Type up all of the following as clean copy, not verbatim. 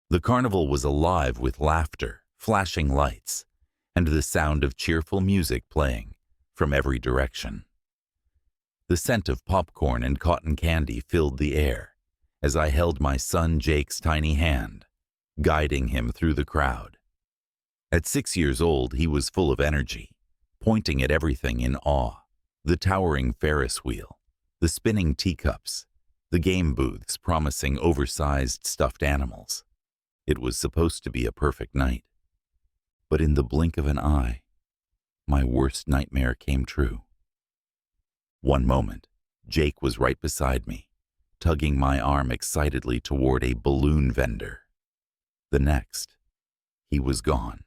The carnival was alive with laughter, flashing lights, and the sound of cheerful music playing from every direction. The scent of popcorn and cotton candy filled the air as I held my son Jake's tiny hand, guiding him through the crowd. At 6 years old, he was full of energy, pointing at everything in awe: the towering Ferris wheel, the spinning teacups, the game booths promising oversized stuffed animals. It was supposed to be a perfect night. But in the blink of an eye, my worst nightmare came true. One moment, Jake was right beside me, tugging my arm excitedly toward a balloon vendor. The next, he was gone.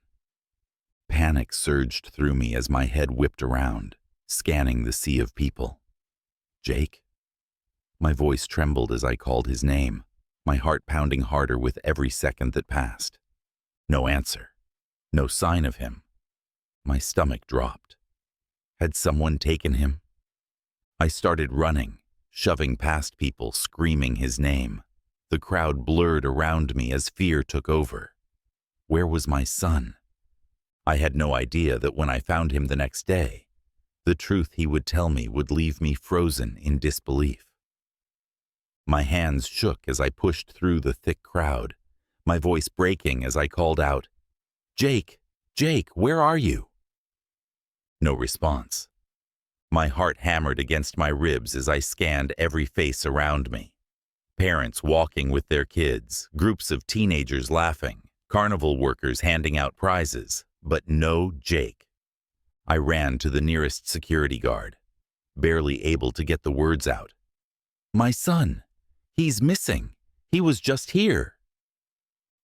Panic surged through me as my head whipped around, scanning the sea of people. Jake? My voice trembled as I called his name, my heart pounding harder with every second that passed. No answer. No sign of him. My stomach dropped. Had someone taken him? I started running, shoving past people, screaming his name. The crowd blurred around me as fear took over. Where was my son? I had no idea that when I found him the next day, the truth he would tell me would leave me frozen in disbelief. My hands shook as I pushed through the thick crowd, my voice breaking as I called out, "Jake, Jake, where are you?" No response. My heart hammered against my ribs as I scanned every face around me. Parents walking with their kids, groups of teenagers laughing, carnival workers handing out prizes, but no Jake. I ran to the nearest security guard, barely able to get the words out. "My son! He's missing! He was just here!"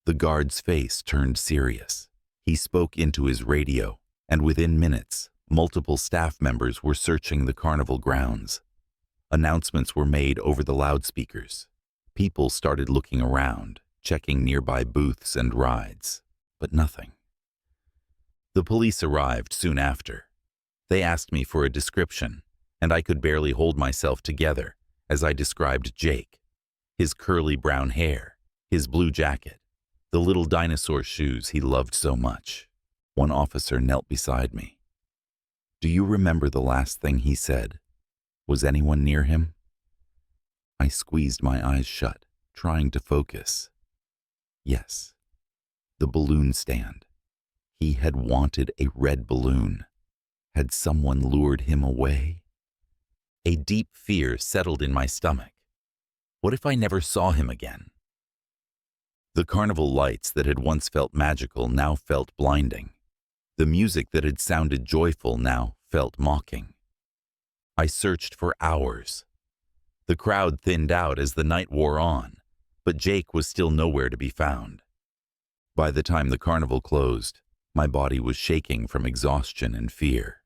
The guard's face turned serious. He spoke into his radio, and within minutes, multiple staff members were searching the carnival grounds. Announcements were made over the loudspeakers. People started looking around, checking nearby booths and rides, but nothing. The police arrived soon after. They asked me for a description, and I could barely hold myself together as I described Jake: his curly brown hair, his blue jacket, the little dinosaur shoes he loved so much. One officer knelt beside me. "Do you remember the last thing he said? Was anyone near him?" I squeezed my eyes shut, trying to focus. Yes, the balloon stand. He had wanted a red balloon. Had someone lured him away? A deep fear settled in my stomach. What if I never saw him again? The carnival lights that had once felt magical now felt blinding. The music that had sounded joyful now felt mocking. I searched for hours. The crowd thinned out as the night wore on, but Jake was still nowhere to be found. By the time the carnival closed, my body was shaking from exhaustion and fear.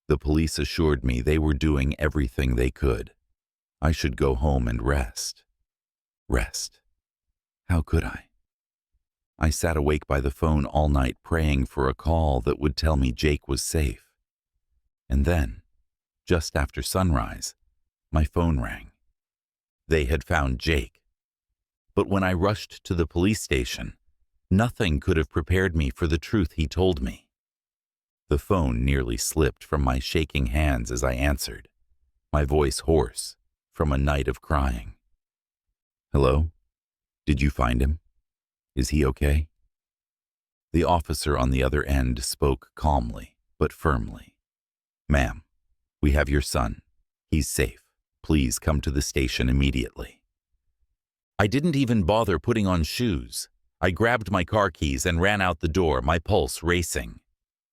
The police assured me they were doing everything they could. I should go home and rest. Rest. How could I? I sat awake by the phone all night praying for a call that would tell me Jake was safe. And then, just after sunrise, my phone rang. They had found Jake. But when I rushed to the police station, nothing could have prepared me for the truth he told me. The phone nearly slipped from my shaking hands as I answered, my voice hoarse from a night of crying. "Hello? Did you find him? Is he okay?" The officer on the other end spoke calmly but firmly. "Ma'am, we have your son. He's safe. Please come to the station immediately." I didn't even bother putting on shoes. I grabbed my car keys and ran out the door, my pulse racing.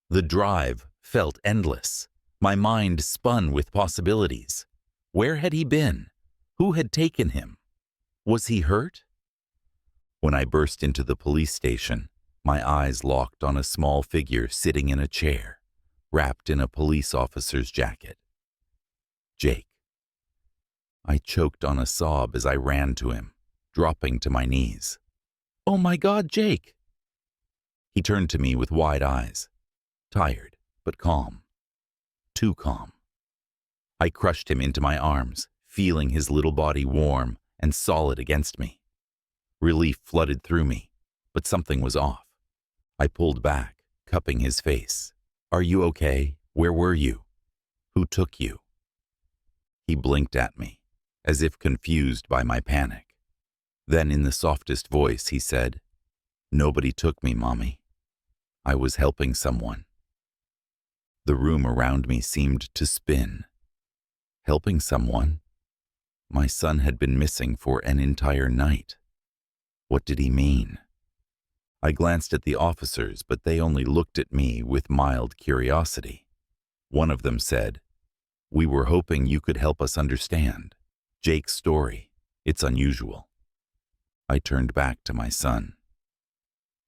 The drive felt endless. My mind spun with possibilities. Where had he been? Who had taken him? Was he hurt? When I burst into the police station, my eyes locked on a small figure sitting in a chair, wrapped in a police officer's jacket. Jake. I choked on a sob as I ran to him, dropping to my knees. "Oh my God, Jake!" He turned to me with wide eyes, tired but calm. Too calm. I crushed him into my arms, feeling his little body warm and solid against me. Relief flooded through me, but something was off. I pulled back, cupping his face. "Are you okay? Where were you? Who took you?" He blinked at me, as if confused by my panic. Then in the softest voice he said, "Nobody took me, Mommy. I was helping someone." The room around me seemed to spin. Helping someone? My son had been missing for an entire night. What did he mean? I glanced at the officers, but they only looked at me with mild curiosity. One of them said, "We were hoping you could help us understand Jake's story. It's unusual." I turned back to my son.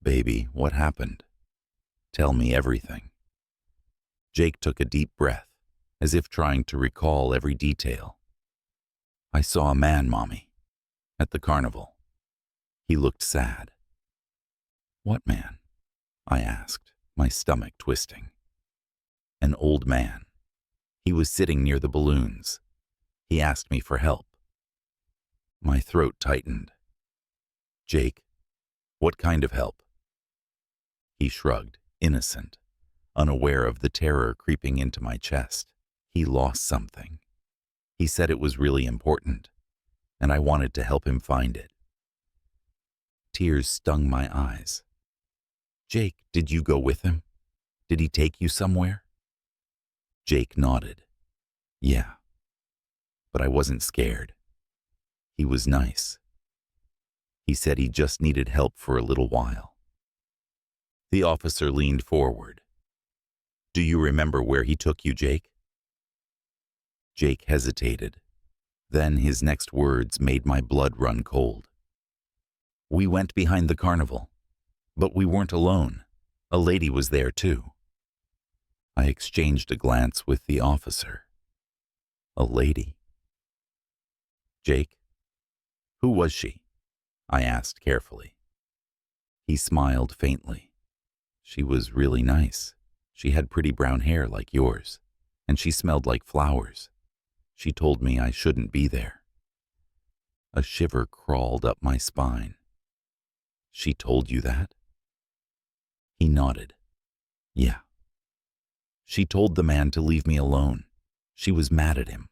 "Baby, what happened? Tell me everything." Jake took a deep breath, as if trying to recall every detail. "I saw a man, Mommy, at the carnival. He looked sad." "What man?" I asked, my stomach twisting. "An old man. He was sitting near the balloons. He asked me for help." My throat tightened. "Jake, what kind of help?" He shrugged, innocent, unaware of the terror creeping into my chest. He lost something. He said it was really important, and I wanted to help him find it. Tears stung my eyes. "Jake, did you go with him? Did he take you somewhere?" Jake nodded. "Yeah, but I wasn't scared. He was nice. He said he just needed help for a little while." The officer leaned forward. "Do you remember where he took you, Jake?" Jake hesitated. Then his next words made my blood run cold. "We went behind the carnival, but we weren't alone. A lady was there too." I exchanged a glance with the officer. "A lady?" "Jake, who was she?" I asked carefully. He smiled faintly. "She was really nice. She had pretty brown hair like yours, and she smelled like flowers. She told me I shouldn't be there." A shiver crawled up my spine. "She told you that?" He nodded. "Yeah. She told the man to leave me alone. She was mad at him."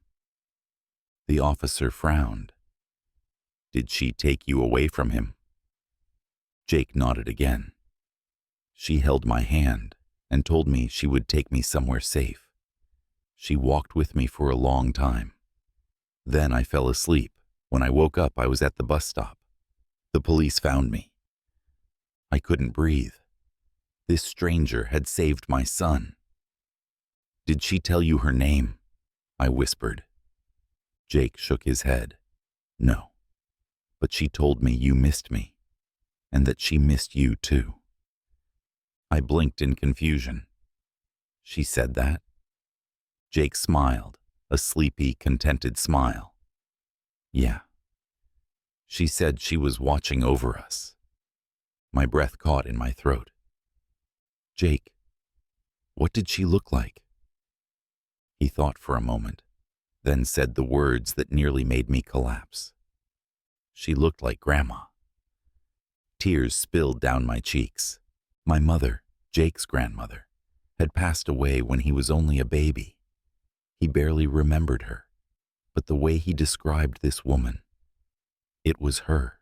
The officer frowned. "Did she take you away from him?" Jake nodded again. "She held my hand and told me she would take me somewhere safe. She walked with me for a long time. Then I fell asleep. When I woke up, I was at the bus stop. The police found me. I couldn't breathe. This stranger had saved my son." "Did she tell you her name?" I whispered. Jake shook his head. "No, but she told me you missed me, and that she missed you too." I blinked in confusion. "She said that?" Jake smiled, a sleepy, contented smile. "Yeah. She said she was watching over us." My breath caught in my throat. "Jake, what did she look like?" He thought for a moment, then said the words that nearly made me collapse. "She looked like Grandma." Tears spilled down my cheeks. My mother, Jake's grandmother, had passed away when he was only a baby. He barely remembered her, but the way he described this woman, it was her.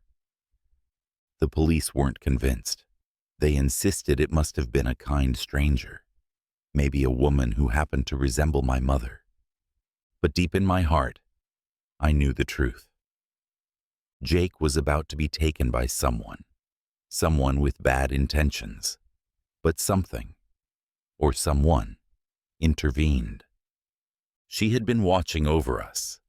The police weren't convinced. They insisted it must have been a kind stranger, maybe a woman who happened to resemble my mother. But deep in my heart, I knew the truth. Jake was about to be taken by someone with bad intentions, but something, or someone, intervened. She had been watching over us.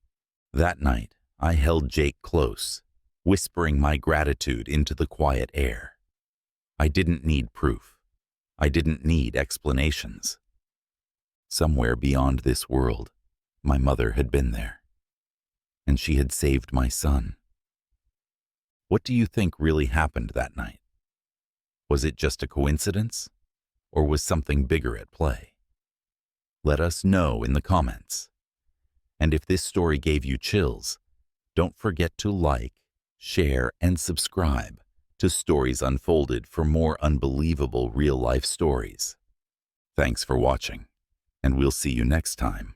That night, I held Jake close, whispering my gratitude into the quiet air. I didn't need proof. I didn't need explanations. Somewhere beyond this world, my mother had been there, and she had saved my son. What do you think really happened that night? Was it just a coincidence, or was something bigger at play? Let us know in the comments. And if this story gave you chills, don't forget to like, share, and subscribe to stories unfolded for more unbelievable real-life stories. Thanks for watching, and we'll see you next time.